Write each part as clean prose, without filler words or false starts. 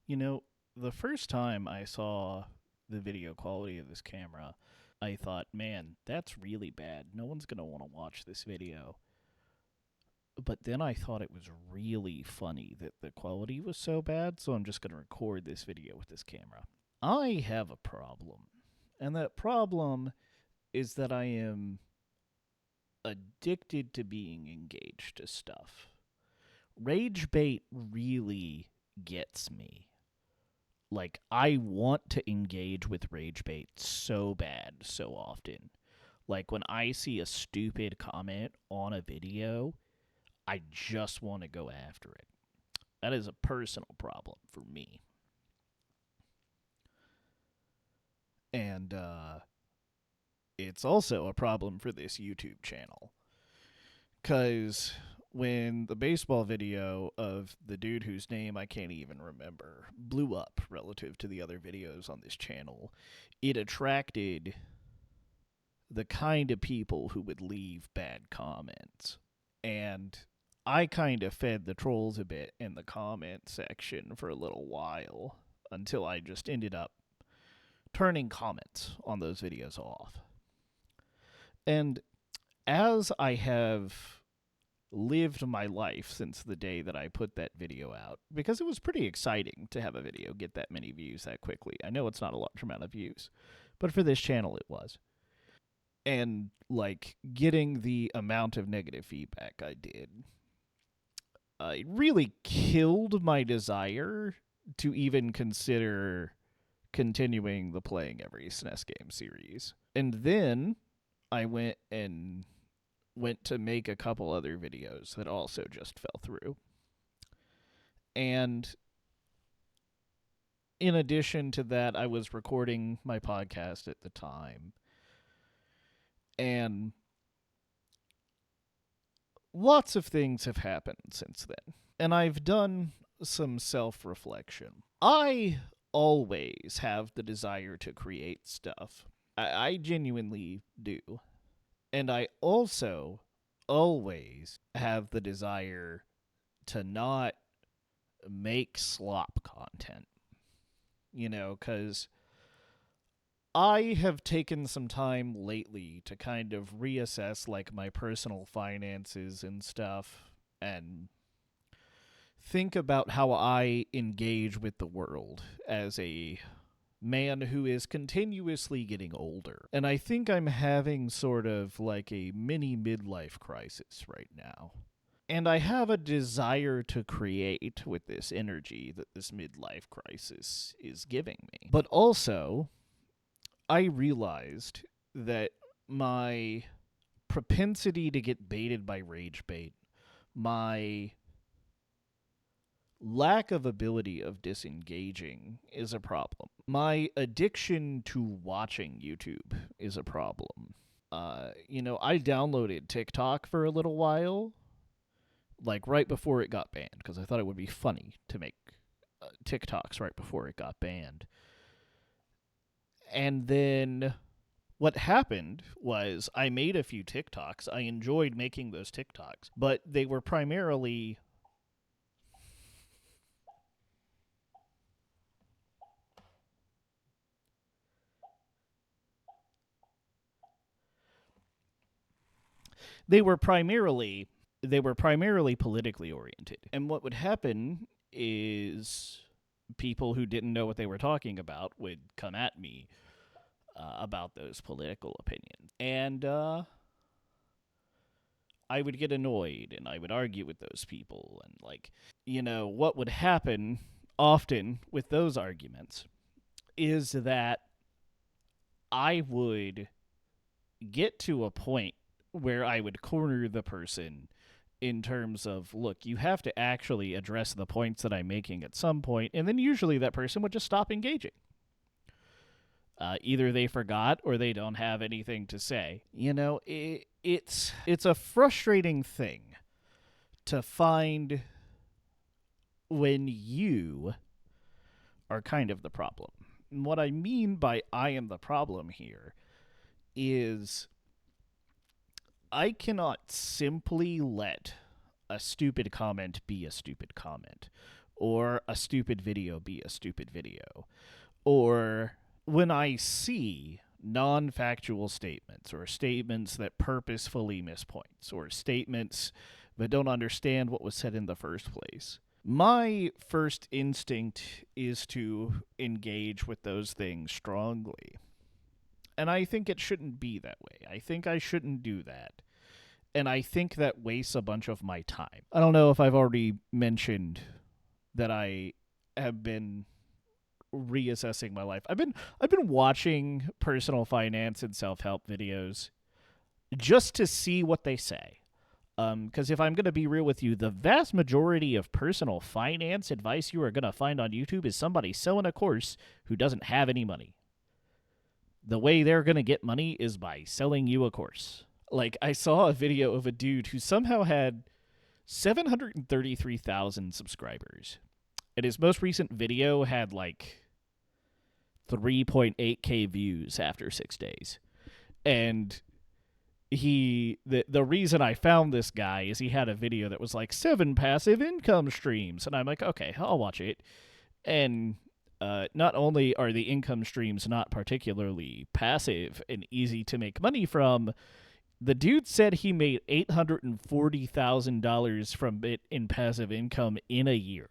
You know, the first time I saw the video quality of this camera, I thought, man, that's really bad. No one's going to want to watch this video. But then I thought it was really funny that the quality was so bad, so I'm just going to record this video with this camera. I have a problem, and that problem is that I am addicted to being engaged to stuff. Rage bait really gets me. Like, I want to engage with rage bait so bad, so often. Like, when I see a stupid comment on a video, I just want to go after it. That is a personal problem for me. And it's also a problem for this YouTube channel. Because when the baseball video of the dude whose name I can't even remember blew up relative to the other videos on this channel, it attracted the kind of people who would leave bad comments. And I kind of fed the trolls a bit in the comment section for a little while until I just ended up turning comments on those videos off. And as I have lived my life since the day that I put that video out, because it was pretty exciting to have a video get that many views that quickly. I know it's not a large amount of views, but for this channel it was. And, like, getting the amount of negative feedback I did, it really killed my desire to even consider continuing the Playing Every SNES game series. And then I went to make a couple other videos that also just fell through. And in addition to that, I was recording my podcast at the time. And lots of things have happened since then. And I've done some self-reflection. I always have the desire to create stuff. I genuinely do. And I also always have the desire to not make slop content. Because I have taken some time lately to kind of reassess, like, my personal finances and stuff and think about how I engage with the world as a man who is continuously getting older. And I think I'm having sort of like a mini midlife crisis right now. And I have a desire to create with this energy that this midlife crisis is giving me. But also, I realized that my propensity to get baited by rage bait, my lack of ability of disengaging is a problem. My addiction to watching YouTube is a problem. I downloaded TikTok for a little while, like right before it got banned, because I thought it would be funny to make TikToks right before it got banned. And then what happened was I made a few TikToks. I enjoyed making those TikToks, but they were primarily they were primarily politically oriented. And what would happen is people who didn't know what they were talking about would come at me about those political opinions. And I would get annoyed and I would argue with those people. And, like, what would happen often with those arguments is that I would get to a point where I would corner the person in terms of, look, you have to actually address the points that I'm making at some point, and then usually that person would just stop engaging. Either they forgot or they don't have anything to say. It's a frustrating thing to find when you are kind of the problem. And what I mean by I am the problem here is I cannot simply let a stupid comment be a stupid comment, or a stupid video be a stupid video, or when I see non-factual statements or statements that purposefully miss points or statements that don't understand what was said in the first place, my first instinct is to engage with those things strongly. And I think it shouldn't be that way. I think I shouldn't do that. And I think that wastes a bunch of my time. I don't know if I've already mentioned that I have been reassessing my life. I've been watching personal finance and self-help videos just to see what they say. Because if I'm going to be real with you, the vast majority of personal finance advice you are going to find on YouTube is somebody selling a course who doesn't have any money. The way they're going to get money is by selling you a course. Like, I saw a video of a dude who somehow had 733,000 subscribers. And his most recent video had like 3.8K views after 6 days. And the reason I found this guy is he had a video that was like 7 passive income streams. And I'm like, okay, I'll watch it. And not only are the income streams not particularly passive and easy to make money from, the dude said he made $840,000 from it in passive income in a year.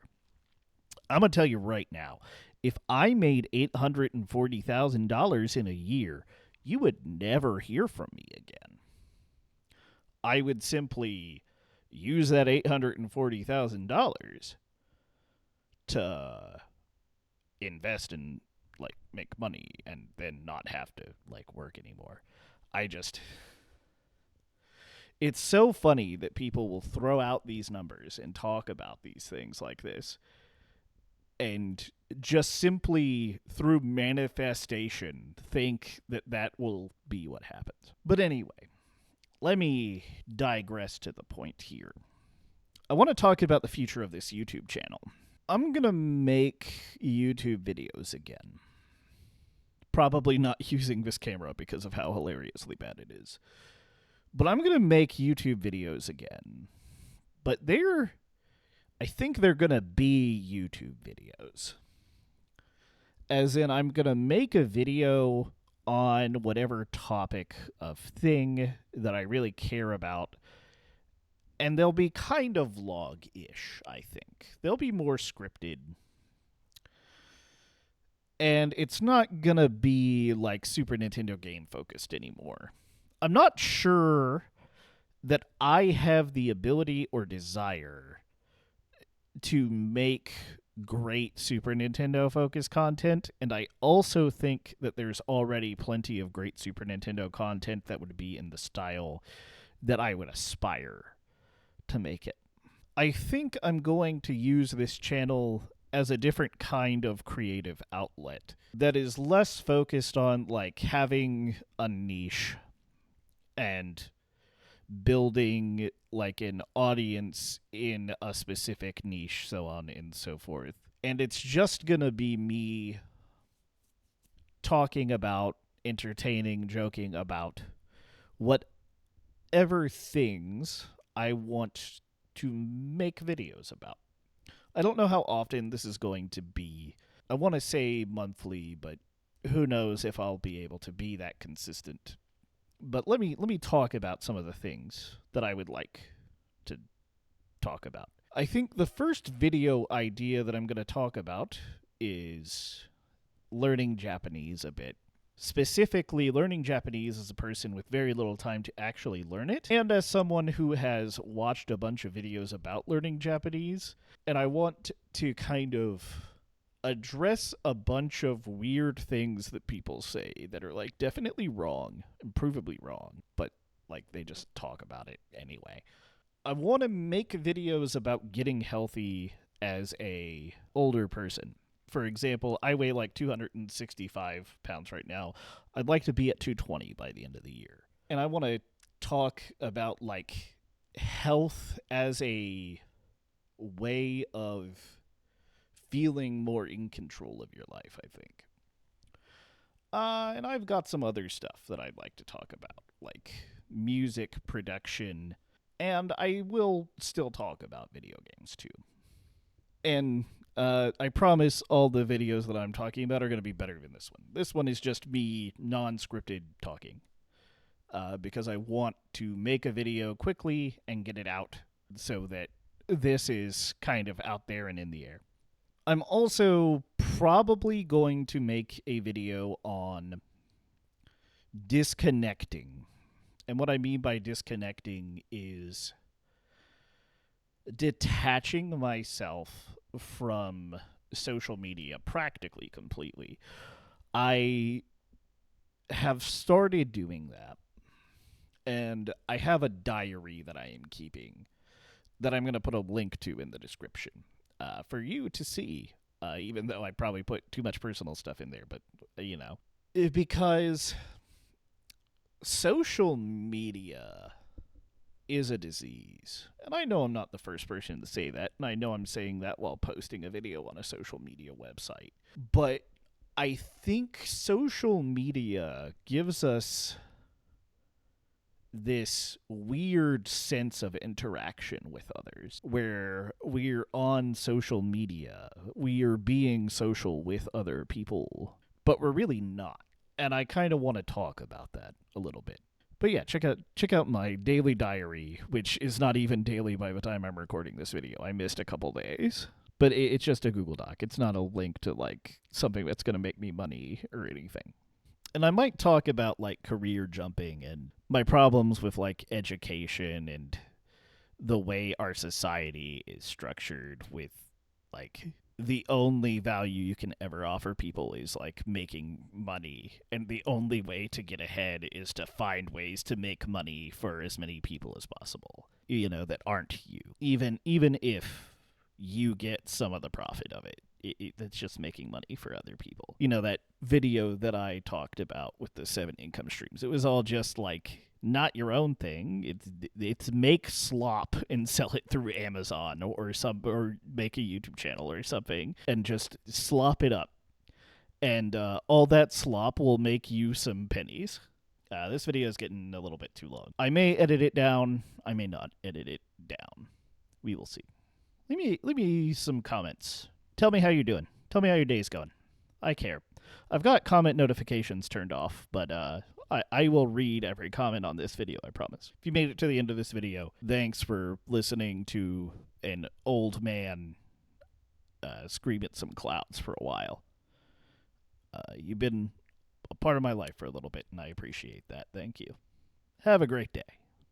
I'm going to tell you right now, if I made $840,000 in a year, you would never hear from me again. I would simply use that $840,000 to invest and like make money and then not have to like work anymore. It's so funny that people will throw out these numbers and talk about these things like this and just simply through manifestation think that that will be what happens. But anyway, let me digress to the point here. I want to talk about the future of this YouTube channel. I'm going to make YouTube videos again. Probably not using this camera because of how hilariously bad it is. But I'm going to make YouTube videos again. But I think they're going to be YouTube videos. As in, I'm going to make a video on whatever topic of thing that I really care about. And they'll be kind of vlog-ish, I think. They'll be more scripted. And it's not going to be like Super Nintendo game focused anymore. I'm not sure that I have the ability or desire to make great Super Nintendo focused content, and I also think that there's already plenty of great Super Nintendo content that would be in the style that I would aspire to make it. I think I'm going to use this channel as a different kind of creative outlet that is less focused on like having a niche and building like an audience in a specific niche, so on and so forth. And it's just gonna be me talking about, entertaining, joking about whatever things I want to make videos about. I don't know how often this is going to be. I want to say monthly, but who knows if I'll be able to be that consistent. But let me talk about some of the things that I would like to talk about. I think the first video idea that I'm going to talk about is learning Japanese a bit. Specifically, learning Japanese as a person with very little time to actually learn it, and as someone who has watched a bunch of videos about learning Japanese. And I want to kind of address a bunch of weird things that people say that are like definitely wrong and provably wrong, but like they just talk about it anyway. I want to make videos about getting healthy as a older person. For example, I weigh like 265 pounds right now. I'd like to be at 220 by the end of the year. And I want to talk about like health as a way of feeling more in control of your life, I think. And I've got some other stuff that I'd like to talk about, like music production, and I will still talk about video games too. And I promise all the videos that I'm talking about are going to be better than this one. This one is just me non-scripted talking. Because I want to make a video quickly and get it out so that this is kind of out there and in the air. I'm also probably going to make a video on disconnecting. And what I mean by disconnecting is detaching myself from social media practically completely. I have started doing that, and I have a diary that I am keeping that I'm going to put a link to in the description for you to see, even though I probably put too much personal stuff in there, but, because social media is a disease. And I know I'm not the first person to say that, and I know I'm saying that while posting a video on a social media website. But I think social media gives us this weird sense of interaction with others where we're on social media, we are being social with other people, but we're really not. And I kind of want to talk about that a little bit. But yeah, check out my daily diary, which is not even daily by the time I'm recording this video. I missed a couple days. But it's just a Google Doc. It's not a link to like something that's going to make me money or anything. And I might talk about like career jumping and my problems with like education and the way our society is structured with like the only value you can ever offer people is like making money, and the only way to get ahead is to find ways to make money for as many people as possible, that aren't you, even if you get some of the profit of it. It's just making money for other people. That video that I talked about with the 7 income streams, it was all just like not your own thing. It's make slop and sell it through Amazon or make a YouTube channel or something and just slop it up. And all that slop will make you some pennies. This video is getting a little bit too long. I may edit it down. I may not edit it down. We will see. Leave me some comments. Tell me how you're doing. Tell me how your day's going. I care. I've got comment notifications turned off, but I will read every comment on this video, I promise. If you made it to the end of this video, thanks for listening to an old man scream at some clouds for a while. You've been a part of my life for a little bit, and I appreciate that. Thank you. Have a great day.